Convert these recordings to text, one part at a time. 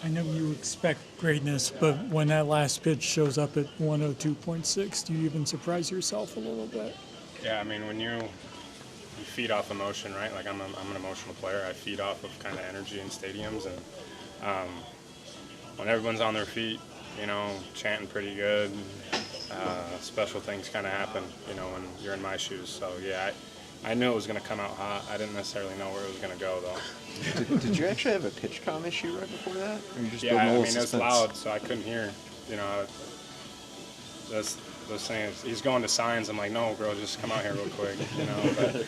I know you expect greatness, but when that last pitch shows up at 102.6, do you even surprise yourself a little bit? Yeah, I mean, when you feed off emotion, right? Like I'm an emotional player. I feed off of kind of energy in stadiums, and when everyone's on their feet, you know, chanting pretty good, special things kind of happen, you know, when you're in my shoes. So yeah, I knew it was going to come out hot. I didn't necessarily know where it was going to go, though. Did you actually have a pitch comm issue right before that? Or you just Yeah, I mean, suspense? it was loud, so I couldn't hear. You know, those things. He's going to signs. I'm like, no, bro, just come out here real quick. You know, but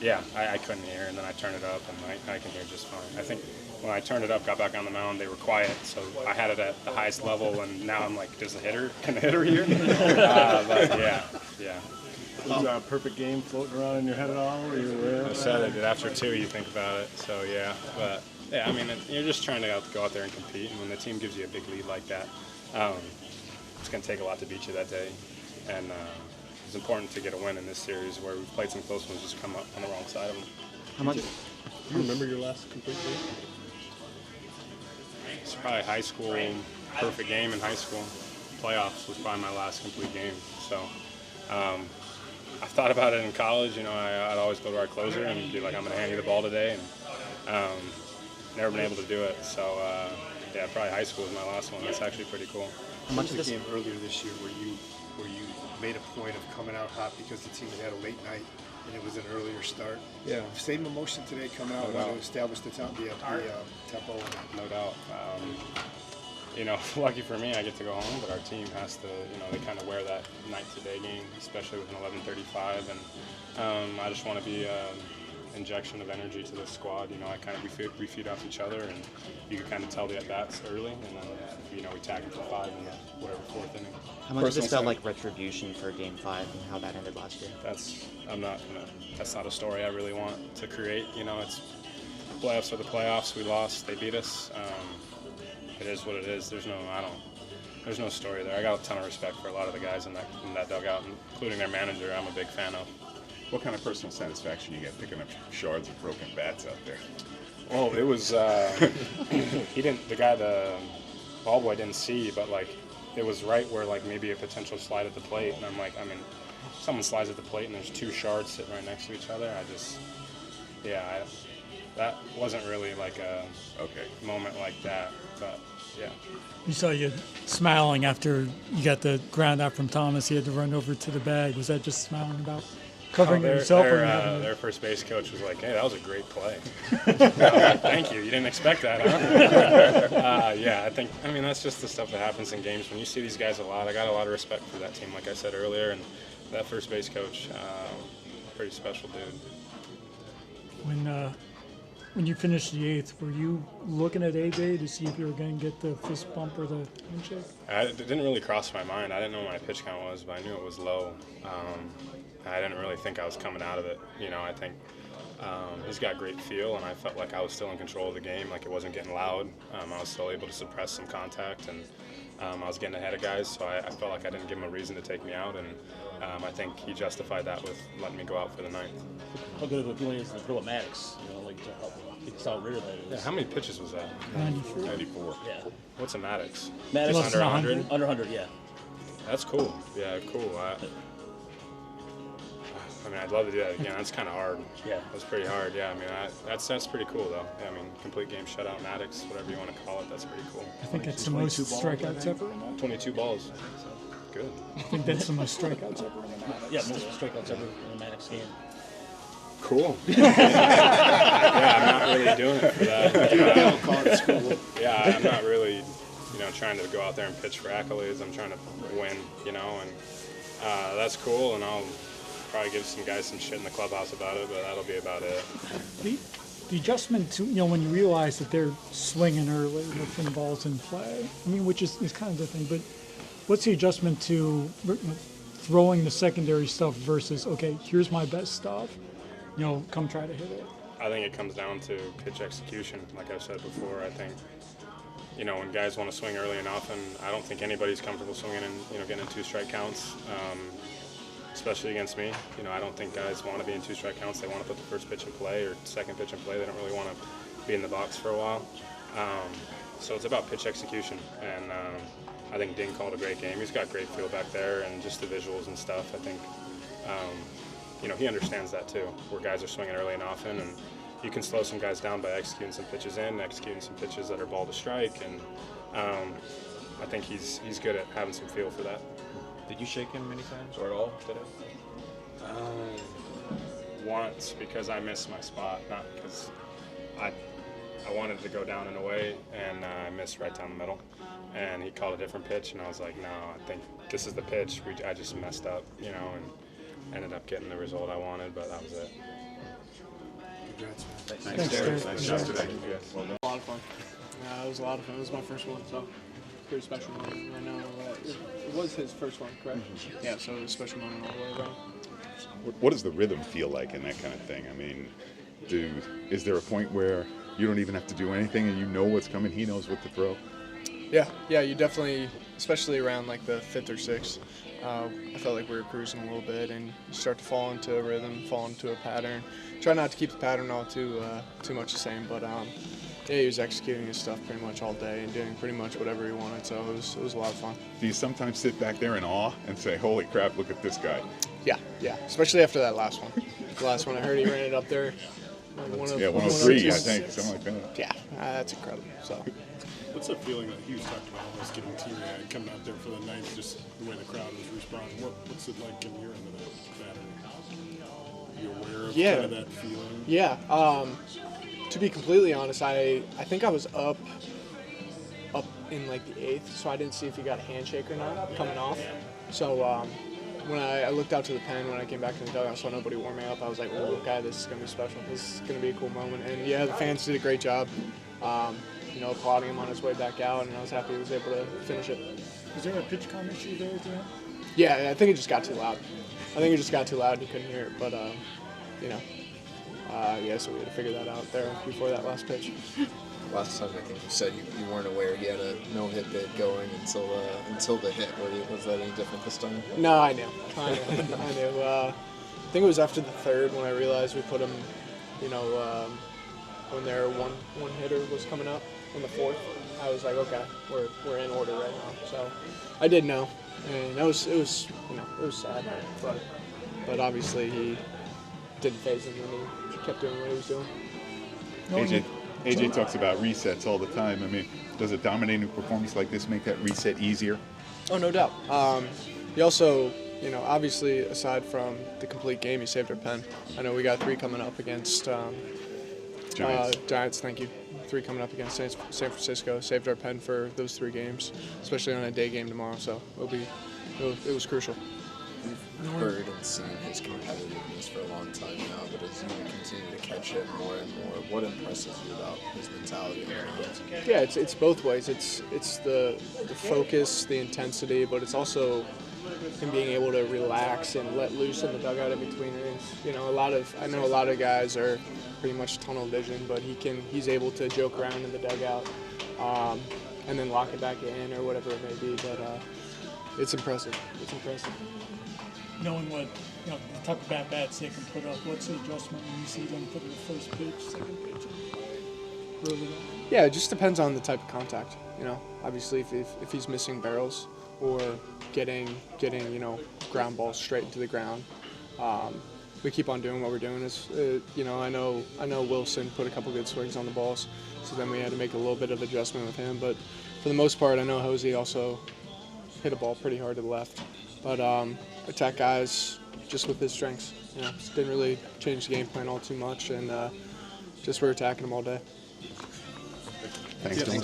yeah, I couldn't hear, and then I turned it up, and I can hear just fine. I think when I turned it up, got back on the mound, they were quiet, so I had it at the highest level, and now I'm like, can the hitter hear? But yeah. Was a perfect game floating around in your head at all? Were you aware? I said it. After two, you think about it. So yeah, but yeah, I mean, you're just trying to go out there and compete, and when the team gives you a big lead like that, it's going to take a lot to beat you that day, and it's important to get a win in this series where we've played some close ones, just come up on the wrong side of them. How much? Do you remember your last complete game? It's probably high school, perfect game in high school. Playoffs was probably my last complete game. So I thought about it in college. You know, I'd always go to our closer and be like, I'm going to hand you the ball today, and never been able to do it. So yeah, probably high school was my last one. That's actually pretty cool. How much of the this? game earlier this year where you made a point of coming out hot because the team had a late night and it was an earlier start? Yeah. Same emotion today coming out to establish the tempo. No doubt. You know, lucky for me, I get to go home, but our team has to, you know, they kind of wear that night to day game, especially with an 11:35, and I just want to be injection of energy to the squad. You know, we feed off each other, and you can kind of tell the at-bats early, and then, you know, we tag them for 5 in the fourth inning. How much of this felt like retribution for Game 5 and how that ended last year? That's not a story I really want to create. You know, it's playoffs are the playoffs. We lost. They beat us. It is what it is. There's no story there. I got a ton of respect for a lot of the guys in that dugout, including their manager. I'm a big fan of. What kind of personal satisfaction you get picking up shards of broken bats out there? Well, it was the ball boy didn't see, but like it was right where like maybe a potential slide at the plate, and I'm like, I mean, someone slides at the plate and there's 2 shards sitting right next to each other. That wasn't really like a moment like that, but yeah. You saw you smiling after you got the ground out from Thomas. He had to run over to the bag. Was that just smiling about covering yourself? Their first base coach was like, "Hey, that was a great play." Thank you. You didn't expect that, huh? Yeah, I mean, that's just the stuff that happens in games. When you see these guys a lot, I got a lot of respect for that team, like I said earlier, and that first base coach, pretty special dude. When you finished the 8th, were you looking at AJ to see if you were going to get the fist bump or the handshake? It didn't really cross my mind. I didn't know what my pitch count was, but I knew it was low. I didn't really think I was coming out of it. You know, I think he's got great feel, and I felt like I was still in control of the game, like it wasn't getting loud. I was still able to suppress some contact, and I was getting ahead of guys, so I felt like I didn't give him a reason to take me out, and I think he justified that with letting me go out for the 9th. How good of a feeling is it to throw a Maddux? You know, like it's how rare that is. Yeah, how many pitches was that? 94. 94. Yeah. What's a Maddux? Maddux Less under than 100? Under 100, yeah. That's cool. Yeah, cool. I mean, I'd love to do that again. That's kind of hard. Yeah. That's pretty hard. Yeah, I mean, that's pretty cool, though. Yeah, I mean, complete game shutout, Maddux, whatever you want to call it, that's pretty cool. I think that's the most strikeouts ever in that. 22 balls. Good. I think that's the most strikeouts ever in that. Yeah, most strikeouts ever in a Maddux game. Cool. Yeah, I'm not really doing it for that. Yeah, I'm not really, you know, trying to go out there and pitch for accolades. I'm trying to win, you know, and that's cool, and I'll probably give some guys some shit in the clubhouse about it, but that'll be about it. The adjustment to, you know, when you realize that they're swinging early, lifting balls in play, I mean, which is kind of the thing, but what's the adjustment to throwing the secondary stuff versus, okay, here's my best stuff, you know, come try to hit it? I think it comes down to pitch execution. Like I've said before, I think, you know, when guys want to swing early and often, I don't think anybody's comfortable swinging and, you know, getting in 2-strike counts, especially against me. You know, I don't think guys want to be in 2-strike counts. They want to put the first pitch in play or second pitch in play. They don't really want to be in the box for a while. So it's about pitch execution, and I think Ding called a great game. He's got great feel back there, and just the visuals and stuff. I think he understands that too, where guys are swinging early and often, and you can slow some guys down by executing some pitches executing some pitches that are ball to strike, and I think he's good at having some feel for that. Did you shake him many times or at all today? Once, because I missed my spot, not because I wanted to go down and away, and I missed right down the middle. And he called a different pitch, and I was like, no, I think this is the pitch. I just messed up, and ended up getting the result I wanted, but that was it. Congrats, man. Thanks, Tarik. Nice job today. A lot of fun. It was a lot of fun. It was my first one, so pretty special moment. I know it was his first one, correct? Mm-hmm. Yeah, so it was a special moment all the way around. What does the rhythm feel like in that kind of thing? I mean, is there a point where you don't even have to do anything and you know what's coming? He knows what to throw? Yeah, you definitely, especially around like the 5th or 6th, I felt like we were cruising a little bit, and you start to fall into a rhythm, fall into a pattern. Try not to keep the pattern all too much the same, but he was executing his stuff pretty much all day and doing pretty much whatever he wanted, so it was a lot of fun. Do you sometimes sit back there in awe and say, holy crap, look at this guy? Yeah, especially after that last one. The last one, I heard he ran it up there. Like 103, I think, something like that. Yeah, that's incredible. So. What's the feeling that he was talking about almost getting teary-eyed and coming out there for the ninth, just the way the crowd was responding? What's it like in your end of that batter? Are you aware of kind of that feeling? Yeah. To be completely honest, I think I was up in like the 8th, so I didn't see if he got a handshake or not coming off. So when I looked out to the pen, when I came back to the dugout, I saw nobody warming up. I was like, oh, okay, this is going to be special. This is going to be a cool moment. And yeah, the fans did a great job. Applauding him on his way back out, and I was happy he was able to finish it. Is there a pitch count issue there at the end? Yeah, I think it just got too loud. And he couldn't hear it, but, so we had to figure that out there before that last pitch. Last time I think you said you weren't aware he had a no-hit bid going until the hit. Was that any different this time? No, I knew. I knew. I think it was after the 3rd when I realized we put him, when their one hitter was coming up in the 4th. I was like, okay, we're in order right now. So I did know, and it was sad, but obviously he didn't phase him, and he kept doing what he was doing. AJ talks about resets all the time. I mean, does a dominating performance like this make that reset easier? Oh, no doubt. He also, obviously, aside from the complete game, he saved our pen. I know we got 3 coming up against Giants. Thank you. 3 coming up against San Francisco. Saved our pen for those 3 games, especially on a day game tomorrow. So it was crucial. We've heard and seen his competitiveness for a long time now, but as you continue to catch it more and more, what impresses you about his mentality? Yeah, it's both ways. It's the focus, the intensity, but it's also him being able to relax and let loose in the dugout in between innings. I know a lot of guys are pretty much tunnel vision, but he's able to joke around in the dugout and then lock it back in or whatever it may be. But it's impressive. Knowing what the type of at-bats they can put up, what's the adjustment when you see them put the first pitch, second pitch, early on? Yeah, it just depends on the type of contact. Obviously if he's missing barrels or getting ground balls straight into the ground, we keep on doing what we're doing. I know Wilson put a couple good swings on the balls, so then we had to make a little bit of adjustment with him. But for the most part, I know Hosey also hit a ball pretty hard to the left. But attack guys just with his strengths. Didn't really change the game plan all too much, and just we're attacking them all day. Thanks, Dillon.